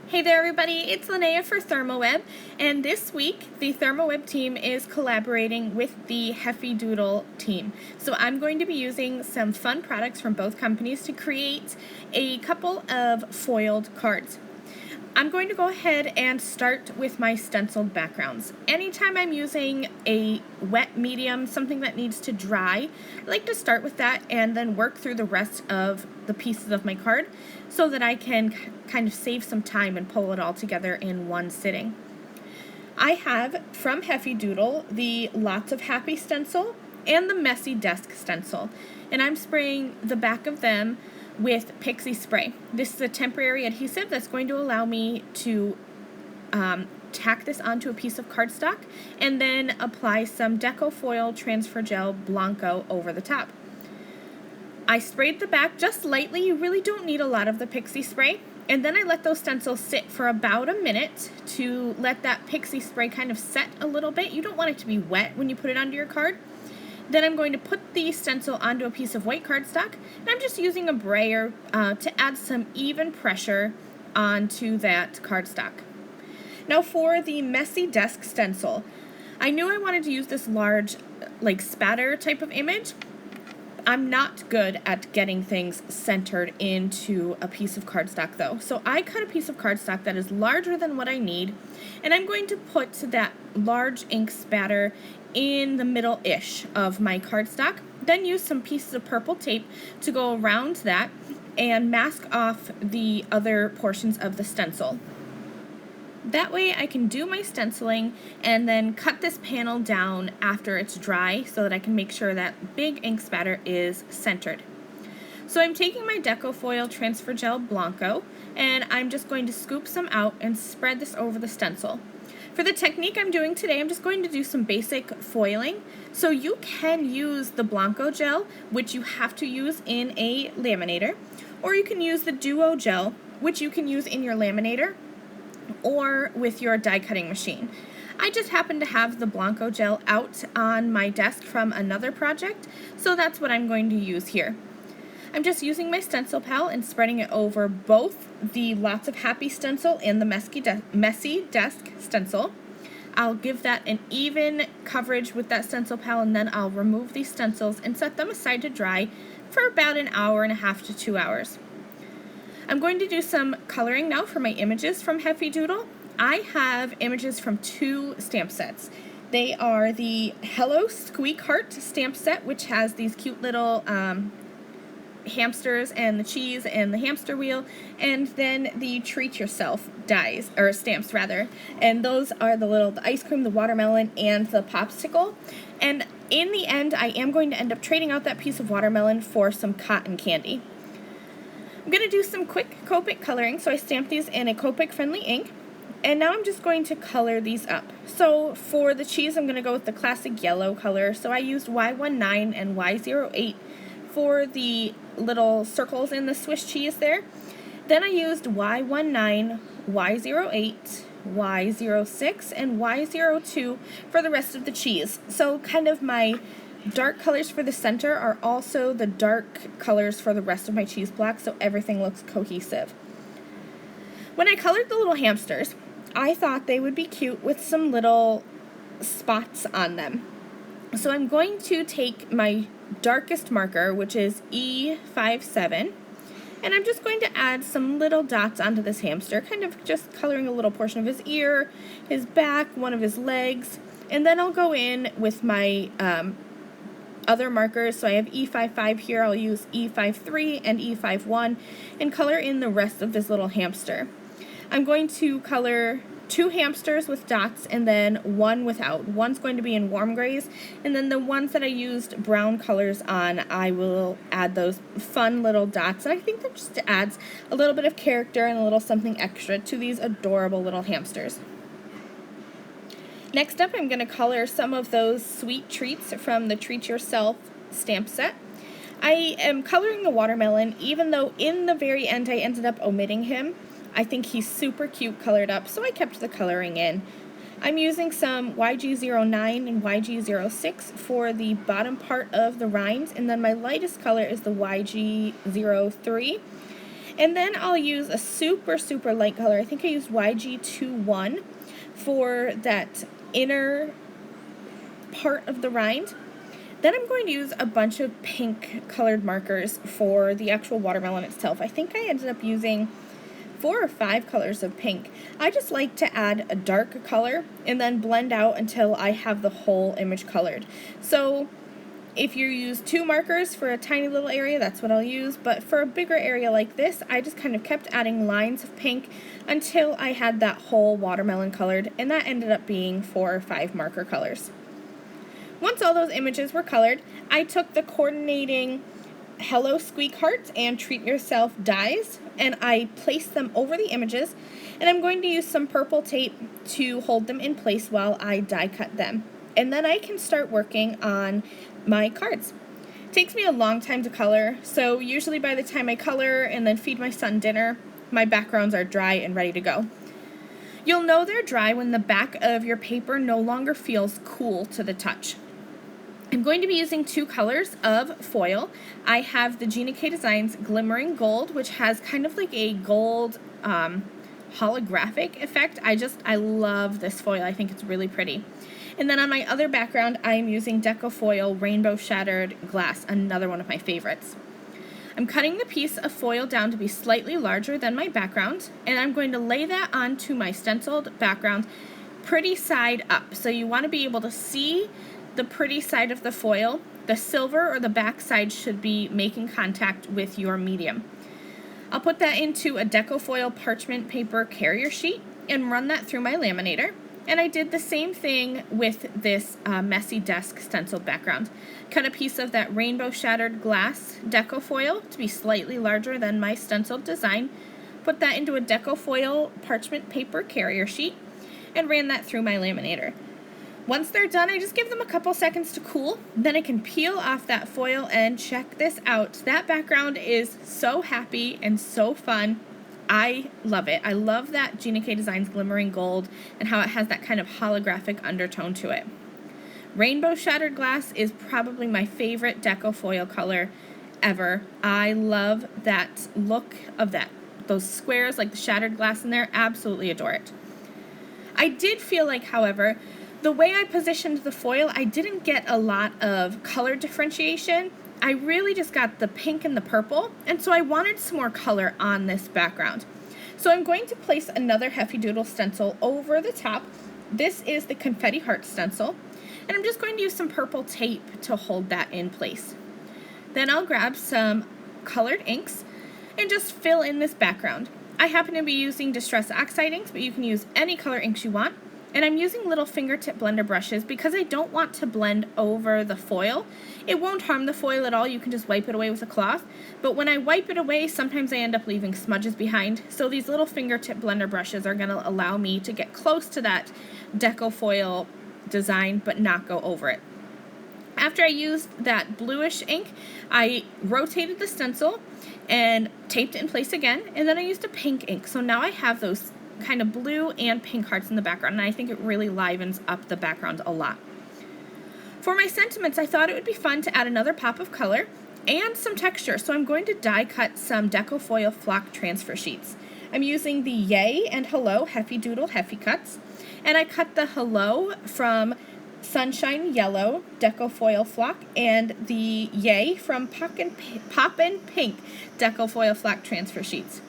Hey there everybody, it's Lynnea for ThermOWeb, and this week the ThermOWeb team is collaborating with the Heffy Doodle team. So I'm going to be using some fun products from both companies to create a couple of foiled cards. I'm going to go ahead and start with my stenciled backgrounds. Anytime I'm using a wet medium, something that needs to dry, I like to start with that and then work through the rest of the pieces of my card so that I can kind of save some time and pull it all together in one sitting. I have from Heffy Doodle the Lots of Happy stencil and the Messy Desk stencil, and I'm spraying the back of them with Pixie spray. This is a temporary adhesive that's going to allow me to tack this onto a piece of cardstock and then apply some Deco Foil Transfer Gel Blanco over the top. I sprayed the back just lightly. You really don't need a lot of the Pixie spray. And then I let those stencils sit for about a minute to let that Pixie spray kind of set a little bit. You don't want it to be wet when you put it onto your card. Then I'm going to put the stencil onto a piece of white cardstock, and I'm just using a brayer to add some even pressure onto that cardstock. Now for the Messy Desk stencil, I knew I wanted to use this large, like spatter type of image. I'm not good at getting things centered into a piece of cardstock though. So I cut a piece of cardstock that is larger than what I need, and I'm going to put that large ink spatter in the middle-ish of my cardstock. Then use some pieces of purple tape to go around that and mask off the other portions of the stencil. That way I can do my stenciling and then cut this panel down after it's dry so that I can make sure that big ink spatter is centered. So I'm taking my Deco Foil Transfer Gel Blanco and I'm just going to scoop some out and spread this over the stencil. For the technique I'm doing today, I'm just going to do some basic foiling. So you can use the Blanco gel, which you have to use in a laminator, or you can use the Duo gel, which you can use in your laminator or with your die cutting machine. I just happen to have the Blanco gel out on my desk from another project, so that's what I'm going to use here. I'm just using my stencil pal and spreading it over both the Lots of Happy stencil and the Messy Desk stencil. I'll give that an even coverage with that stencil pal, and then I'll remove these stencils and set them aside to dry for about an hour and a half to 2 hours. I'm going to do some coloring now for my images from Heffy Doodle. I have images from 2 stamp sets. They are the Hello Squeak Heart stamp set, which has these cute little hamsters and the cheese and the hamster wheel, and then the Treat Yourself dies, or stamps rather, and those are the ice cream, the watermelon, and the popsicle. And in the end, I am going to end up trading out that piece of watermelon for some cotton candy. I'm going to do some quick Copic coloring, so I stamped these in a Copic friendly ink, and now I'm just going to color these up. So for the cheese, I'm going to go with the classic yellow color, so I used Y19 and Y08 for the little circles in the Swiss cheese there. Then I used Y19, Y08, Y06, and Y02 for the rest of the cheese. So kind of my dark colors for the center are also the dark colors for the rest of my cheese block, so everything looks cohesive. When I colored the little hamsters, I thought they would be cute with some little spots on them. So I'm going to take my darkest marker, which is E57, and I'm just going to add some little dots onto this hamster, kind of just coloring a little portion of his ear, his back, one of his legs, and then I'll go in with my other markers. So I have E55 here. I'll use E53 and E51 and color in the rest of this little hamster. I'm going to color 2 hamsters with dots and then 1 without. One's going to be in warm grays, and then the ones that I used brown colors on, I will add those fun little dots, and I think that just adds a little bit of character and a little something extra to these adorable little hamsters. Next up, I'm going to color some of those sweet treats from the Treat Yourself stamp set. I am coloring the watermelon, even though in the very end I ended up omitting him. I think he's super cute colored up, so I kept the coloring in. I'm using some YG09 and YG06 for the bottom part of the rhymes, and then my lightest color is the YG03. And then I'll use a super, super light color. I think I used YG21 for that inner part of the rind. Then I'm going to use a bunch of pink colored markers for the actual watermelon itself. I think I ended up using 4 or 5 colors of pink. I just like to add a dark color and then blend out until I have the whole image colored. So if you use 2 markers for a tiny little area, that's what I'll use, but for a bigger area like this, I just kind of kept adding lines of pink until I had that whole watermelon colored, and that ended up being 4 or 5 marker colors. Once all those images were colored, I took the coordinating Hello Squeak Hearts and Treat Yourself dies, and I placed them over the images, and I'm going to use some purple tape to hold them in place while I die cut them. And then I can start working on my cards. It takes me a long time to color, so usually by the time I color and then feed my son dinner, my backgrounds are dry and ready to go. You'll know they're dry when the back of your paper no longer feels cool to the touch. I'm going to be using 2 colors of foil. I have the Gina K Designs Glimmering Gold, which has kind of like a gold holographic effect. I love this foil. I think it's really pretty. And then on my other background, I'm using Deco Foil Rainbow Shattered Glass, another one of my favorites. I'm cutting the piece of foil down to be slightly larger than my background, and I'm going to lay that onto my stenciled background pretty side up. So you want to be able to see the pretty side of the foil. The silver or the back side should be making contact with your medium. I'll put that into a Deco Foil parchment paper carrier sheet and run that through my laminator. And I did the same thing with this messy desk stenciled background. Cut a piece of that Rainbow Shattered Glass Deco Foil to be slightly larger than my stenciled design. Put that into a Deco Foil parchment paper carrier sheet and ran that through my laminator. Once they're done, I just give them a couple seconds to cool. Then I can peel off that foil and check this out. That background is so happy and so fun. I love it. I love that Gina K Designs Glimmering Gold and how it has that kind of holographic undertone to it. Rainbow Shattered Glass is probably my favorite Deco Foil color ever. I love that look of those squares, like the shattered glass in there. Absolutely adore it. I did feel like, however, the way I positioned the foil, I didn't get a lot of color differentiation. I really just got the pink and the purple, and so I wanted some more color on this background. So I'm going to place another Heffy Doodle stencil over the top. This is the Confetti Heart stencil, and I'm just going to use some purple tape to hold that in place. Then I'll grab some colored inks and just fill in this background. I happen to be using Distress Oxide inks, but you can use any color inks you want. And I'm using little fingertip blender brushes because I don't want to blend over the foil. It won't harm the foil at all. You can just wipe it away with a cloth. But when I wipe it away, sometimes I end up leaving smudges behind. So these little fingertip blender brushes are going to allow me to get close to that Deco Foil design, but not go over it. After I used that bluish ink, I rotated the stencil and taped it in place again. And then I used a pink ink. So now I have those kind of blue and pink hearts in the background, and I think it really livens up the background a lot. For my sentiments, I thought it would be fun to add another pop of color and some texture, so I'm going to die cut some Deco Foil flock transfer sheets. I'm using the Yay and Hello Heffy Doodle Heffy cuts, and I cut the Hello from Sunshine Yellow Deco Foil flock and the Yay from Poppin' Pink Deco Foil flock transfer sheets.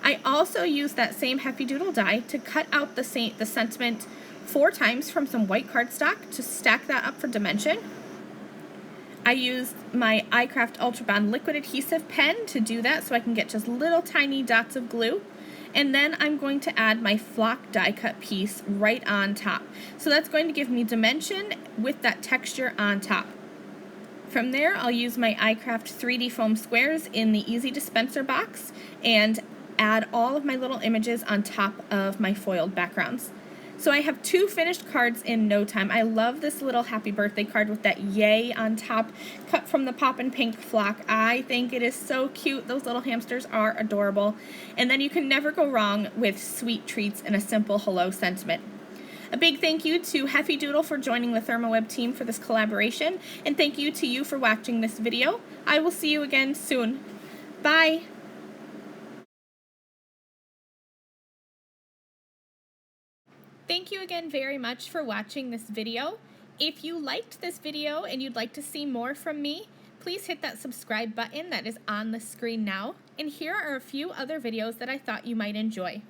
I also used that same Heffy Doodle die to cut out the sentiment 4 times from some white cardstock to stack that up for dimension. I used my iCraft Ultra Bond liquid adhesive pen to do that so I can get just little tiny dots of glue. And then I'm going to add my flock die cut piece right on top. So that's going to give me dimension with that texture on top. From there, I'll use my iCraft 3D foam squares in the Easy Dispenser box and add all of my little images on top of my foiled backgrounds. So I have 2 finished cards in no time. I love this little happy birthday card with that Yay on top, cut from the Poppin' Pink flock. I think it is so cute. Those little hamsters are adorable. And then you can never go wrong with sweet treats and a simple hello sentiment. A big thank you to Heffy Doodle for joining the ThermOWeb team for this collaboration, and thank you to you for watching this video. I will see you again soon. Bye! Thank you again very much for watching this video. If you liked this video and you'd like to see more from me, please hit that subscribe button that is on the screen now. And here are a few other videos that I thought you might enjoy.